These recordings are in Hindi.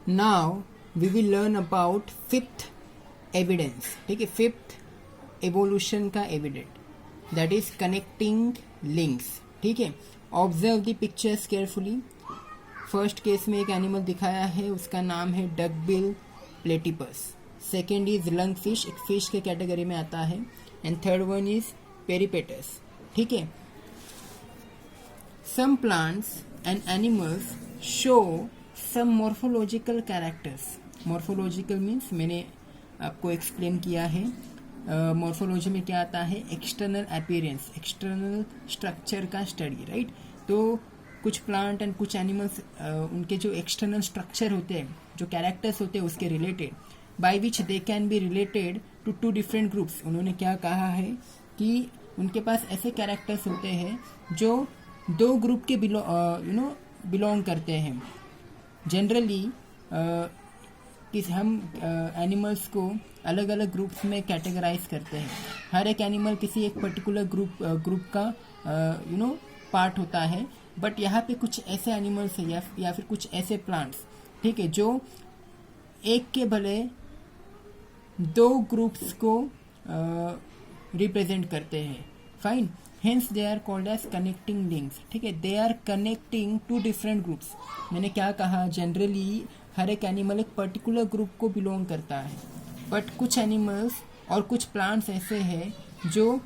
Now we will learn about fifth evidence. ठीक है, फिफ्थ एवोल्यूशन का evident, that is connecting links. ठीक है, observe the pictures carefully. First case में एक एनिमल दिखाया है, उसका नाम है duckbill platypus. Second is lung fish, एक फिश के कैटेगरी में आता है. And third one is peripatus. ठीक है, some plants and animals show some morphological characters. Morphological means मैंने आपको एक्सप्लेन किया है. मॉर्फोलॉजी में क्या आता है? एक्सटर्नल अपीयरेंस, एक्सटर्नल स्ट्रक्चर का स्टडी, राइट. तो कुछ प्लांट एंड कुछ एनिमल्स उनके जो एक्सटर्नल स्ट्रक्चर होते हैं, जो कैरेक्टर्स होते हैं उसके related, by which they can be related to two different groups. उन्होंने क्या कहा है कि उनके पास ऐसे कैरेक्टर्स होते हैं जो दो ग्रुप के बिलोंग करते हैं. जनरली हम एनिमल्स को अलग अलग ग्रुप्स में कैटेगराइज करते हैं. हर एक एनिमल किसी एक पर्टिकुलर ग्रुप का पार्ट होता है. बट यहाँ पे कुछ ऐसे एनिमल्स हैं या फिर कुछ ऐसे प्लांट्स, ठीक है, जो एक के भले दो ग्रुप्स को रिप्रेजेंट करते हैं. Fine, hence they are called as connecting links. ठीक है, they are connecting to different groups. मैंने क्या कहा? जनरली हर एक एनिमल एक पर्टिकुलर ग्रुप को बिलोंग करता है. बट कुछ एनिमल्स और कुछ प्लांट्स ऐसे हैं जो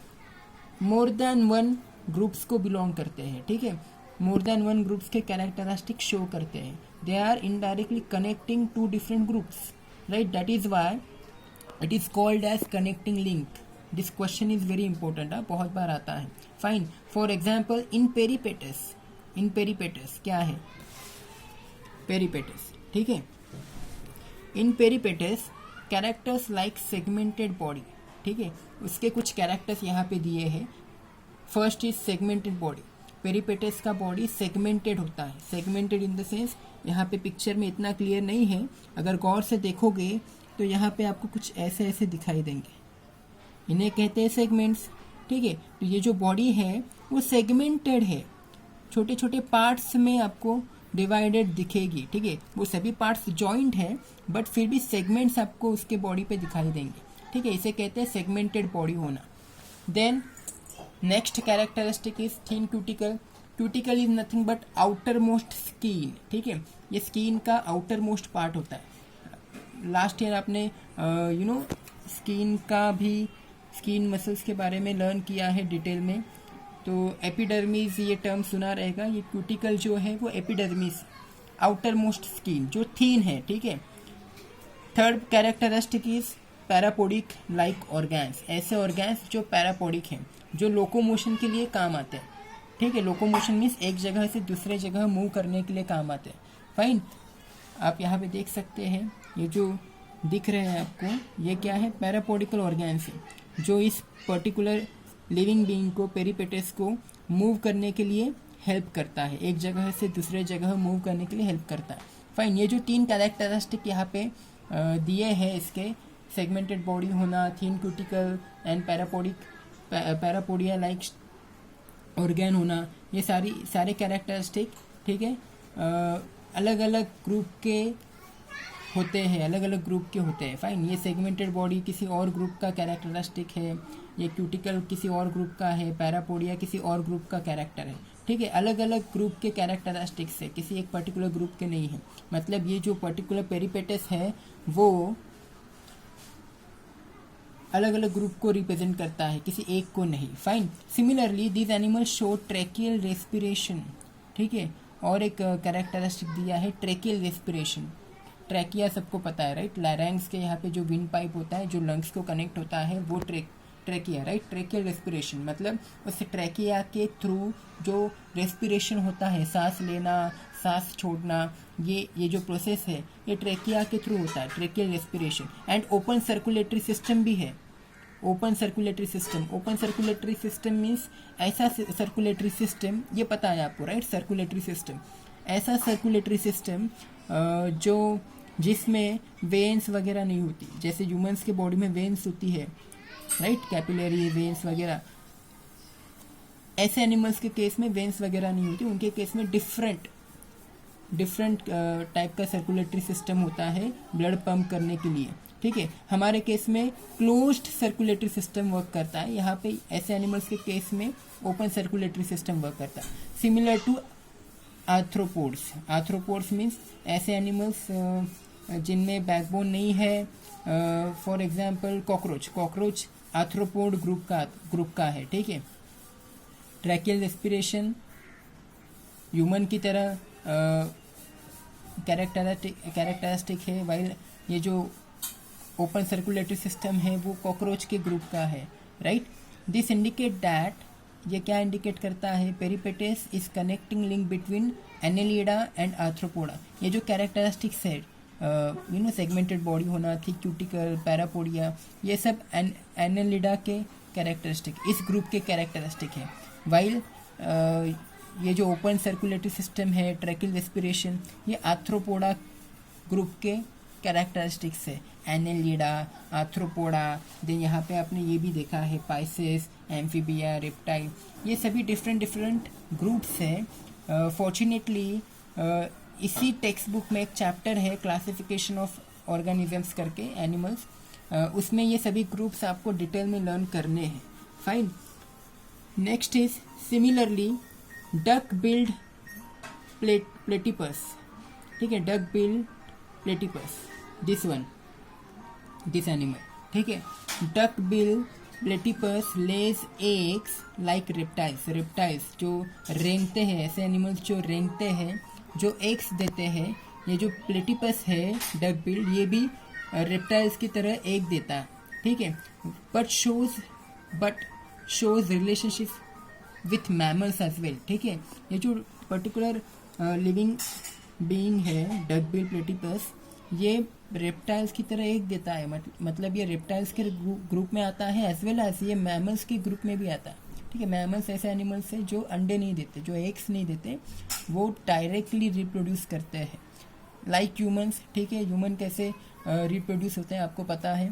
मोर देन वन ग्रुप्स को बिलोंग करते हैं. ठीक है, मोर देन वन ग्रुप्स के कैरेक्टरिस्टिक शो करते हैं. They are indirectly connecting to different groups, right. That is why it is called as connecting link. This question is very important, बहुत बार आता है. Fine, for example in peripatus क्या है? पेरीपेटस. ठीक है, in peripatus characters like segmented body. ठीक है, उसके कुछ कैरेक्टर्स यहाँ पे दिए हैं. First is segmented body. Peripatus का बॉडी सेगमेंटेड होता है. सेगमेंटेड इन द सेंस, यहाँ पे पिक्चर में इतना क्लियर नहीं है, अगर गौर से देखोगे तो यहाँ पे आपको कुछ ऐसे ऐसे दिखाई देंगे. इन्हें कहते हैं सेगमेंट्स. ठीक है, तो ये जो बॉडी है वो सेगमेंटेड है, छोटे छोटे पार्ट्स में आपको डिवाइडेड दिखेगी. ठीक है, वो सभी पार्ट्स जॉइंट है बट फिर भी सेगमेंट्स आपको उसके बॉडी पे दिखाई देंगे. ठीक है, इसे कहते हैं सेगमेंटेड बॉडी होना. Then next characteristic is thin cuticle. Cuticle is nothing but outermost skin. ठीक है, ये स्किन का आउटर मोस्ट पार्ट होता है. लास्ट ईयर आपने स्किन का भी, स्किन मसल्स के बारे में लर्न किया है डिटेल में. तो एपिडर्मिस ये टर्म सुना रहेगा. ये क्यूटिकल जो है वो एपिडर्मिस, आउटर मोस्ट स्किन जो थीन है. ठीक है, third characteristic is parapodic like organs. ऐसे ऑर्गन्स जो पैरापोडिक हैं, जो लोकोमोशन के लिए काम आते हैं. ठीक है, लोकोमोशन मीन्स एक जगह से दूसरे जगह मूव करने के लिए काम आते हैं. फाइन, आप यहाँ पे देख सकते हैं ये जो दिख रहे हैं आपको, ये क्या है? पैरापोडिकल ऑर्गन्स है जो इस पर्टिकुलर लिविंग बीइंग को, पेरीपेटस को मूव करने के लिए हेल्प करता है, एक जगह से दूसरे जगह मूव करने के लिए हेल्प करता है. फाइन, ये जो तीन कैरेक्टरिस्टिक यहाँ पे दिए हैं इसके, सेगमेंटेड बॉडी होना, thin cuticle and parapodia like organ होना, ये सारे कैरेक्टरिस्टिक, ठीक है, अलग अलग ग्रुप के होते हैं, अलग अलग ग्रुप के होते हैं. फाइन, ये सेगमेंटेड बॉडी किसी और ग्रुप का कैरेक्टरिस्टिक है, ये क्यूटिकल किसी और ग्रुप का है, पैरापोडिया किसी और ग्रुप का कैरेक्टर है. ठीक है, अलग अलग ग्रुप के कैरेक्टरिस्टिक्स है, किसी एक पर्टिकुलर ग्रुप के नहीं है. मतलब ये जो पर्टिकुलर पेरीपेटस है वो अलग अलग ग्रुप को रिप्रेजेंट करता है, किसी एक को नहीं. Fine, similarly these animals show tracheal respiration. ठीक है, और एक कैरेक्टरिस्टिक दिया है ट्रैकियल रेस्पिरेशन. ट्रैकिया सबको पता है, राइट. लैरेंग्स के यहाँ पे जो विंड पाइप होता है जो लंग्स को कनेक्ट होता है वो ट्रैकिया, राइट. ट्रैकियल रेस्पिरेशन मतलब उस ट्रैकिया के थ्रू जो रेस्पिरेशन होता है, सांस लेना, सांस छोड़ना, ये जो प्रोसेस है ये ट्रैकिया के थ्रू होता है, tracheal respiration. And open circulatory system भी है. ओपन सर्कुलेटरी सिस्टम मीन्स ऐसा सर्कुलेटरी सिस्टम, ये पता है आपको, राइट. सर्कुलेटरी सिस्टम, ऐसा सर्कुलेटरी सिस्टम जो जिसमें वेन्स वगैरह नहीं होती. जैसे ह्यूमंस के बॉडी में वेन्स होती है, राइट, कैपिलरी वेन्स वगैरह. ऐसे एनिमल्स के केस में वेन्स वगैरह नहीं होती, उनके केस में डिफरेंट डिफरेंट टाइप का सर्कुलेटरी सिस्टम होता है ब्लड पंप करने के लिए, ठीक है। हमारे केस में क्लोज्ड सर्कुलेटरी सिस्टम वर्क करता है, यहाँ पे ऐसे एनिमल्स के केस में ओपन सर्कुलेटरी सिस्टम वर्क करता है। Similar to arthropods, arthropods means ऐसे एनिमल्स जिनमें बैकबोन नहीं है, for example cockroach, cockroach arthropod group का है, ठीक है। ट्रैकियल रेस्पिरेशन ह्यूमन की तरह कैरेक्टरिस्टिक है, वाइल ये जो ओपन सर्कुलेटरी सिस्टम है वो कॉकरोच के ग्रुप का है, राइट। दिस इंडिकेट दैट, ये क्या इंडिकेट करता है, peripatus is connecting link between annelida and arthropoda. ये जो कैरेक्टरिस्टिक्स है, सेगमेंटेड बॉडी होना, थिक क्यूटिकल, पैरापोडिया, ये सब एनेलिडा के कैरेक्टरिस्टिक, इस ग्रुप के कैरेक्टरिस्टिक है। वाइल ये जो ओपन सर्कुलेटरी सिस्टम है, ट्रैकियल रेस्पिरेशन, ये आर्थ्रोपोडा ग्रुप के कैरेक्टरिस्टिक्स है। एनेलिडा, आर्थ्रोपोडा, देन यहाँ पे आपने ये भी देखा है पाइसेस, एम्फीबिया, रेप्टाइल, ये सभी डिफरेंट ग्रुप्स हैं। फॉर्चुनेटली इसी टेक्स्ट बुक में एक चैप्टर है क्लासिफिकेशन ऑफ ऑर्गेनिजम्स करके, एनिमल्स, उसमें ये सभी ग्रुप्स आपको डिटेल में लर्न करने हैं, fine. Next is similarly duck billed platypus, ठीक है, duck billed platypus, this animal, ठीक है। डक बिल प्लेटिपस लेज एग्स लाइक रेप्टाइल्स जो रेंगते हैं, ऐसे एनिमल्स जो रेंगते हैं, जो एग्स देते हैं। ये जो प्लेटिपस है डक बिल, ये भी रेप्टाइल्स की तरह एग देता है, ठीक है। But shows relationship with mammals as well, ठीक है। ये जो पर्टिकुलर लिविंग बीइंग है डक बिल प्लेटिपस, ये रेप्टाइल्स की तरह एक देता है, मतलब ये रेप्टाइल्स के ग्रुप में आता है एज वेल एज ये मैमल्स के ग्रुप में भी आता है, ठीक है। मैमल्स ऐसे एनिमल्स हैं जो अंडे नहीं देते, जो एग्स नहीं देते, वो डायरेक्टली रिप्रोड्यूस करते हैं, लाइक ह्यूमंस, ठीक है। ह्यूमन कैसे रिप्रोड्यूस होते हैं आपको पता है,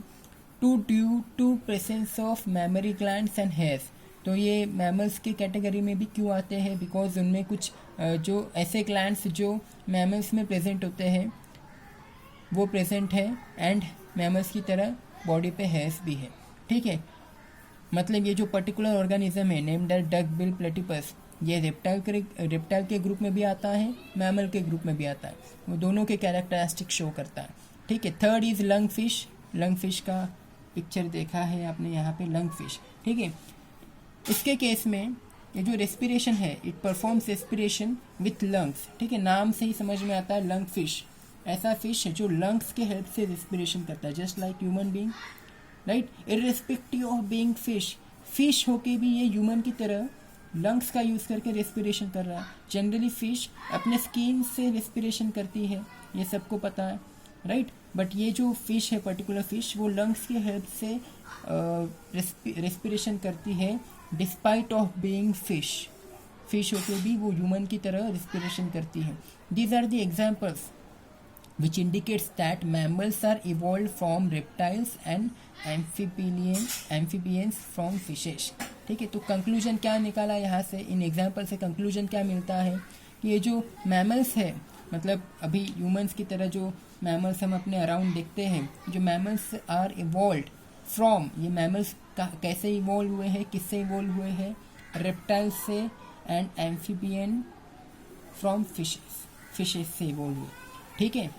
due to presence of mammary glands and hairs. तो ये मैमल्स की कैटेगरी में भी क्यों आते हैं, बिकॉज उनमें कुछ जो ऐसे ग्लैंड्स जो मैमल्स में प्रेजेंट होते हैं वो प्रेजेंट है, एंड मैमल्स की तरह बॉडी पे हेयर्स भी है, ठीक है। मतलब ये जो पर्टिकुलर ऑर्गेनिज्म है नेम्ड डक बिल प्लेटिपस, ये रेप्टाइल के ग्रुप में भी आता है, मैमल के ग्रुप में भी आता है, वो दोनों के कैरेक्टरिस्टिक शो करता है, ठीक है। थर्ड इज लंग फिश का पिक्चर देखा है आपने यहाँ पे, लंग फिश, ठीक है। इसके केस में ये जो रेस्पिरेशन है, it performs respiration with lungs, ठीक है। नाम से ही समझ में आता है लंग फिश, ऐसा फिश है जो लंग्स के हेल्प से रेस्पिरेशन करता है, just like human being, right. Irrespective of being fish होके भी ये ह्यूमन की तरह लंग्स का यूज़ करके रेस्पिरेशन कर रहा है। जनरली फिश अपने स्किन से रेस्पिरेशन करती है, ये सबको पता है, राइट। बट ये जो फिश है, पर्टिकुलर फिश, वो लंग्स की हेल्प से रेस्पिरेशन करती है, डिस्पाइट ऑफ बीइंग फिश होके भी वो ह्यूमन की तरह रेस्पिरेशन करती है। These are the examples which indicates that mammals are evolved from reptiles and amphibians from fishes, ठीक है। तो कंक्लूजन क्या निकाला यहाँ से, इन एग्जाम्पल से कंक्लूजन क्या मिलता है कि ये जो मैमल्स है, मतलब अभी ह्यूमंस की तरह जो मैमल्स हम अपने अराउंड देखते हैं, जो मैमल्स आर इवॉल्व्ड फ्रॉम, ये मैमल्स कैसे इवॉल्व हुए हैं, किससे इवॉल्व हुए हैं, रेप्टाइल्स से, एंड एम्फीबियन फ्रॉम फिशेस से इवॉल्व हुए, ठीक है।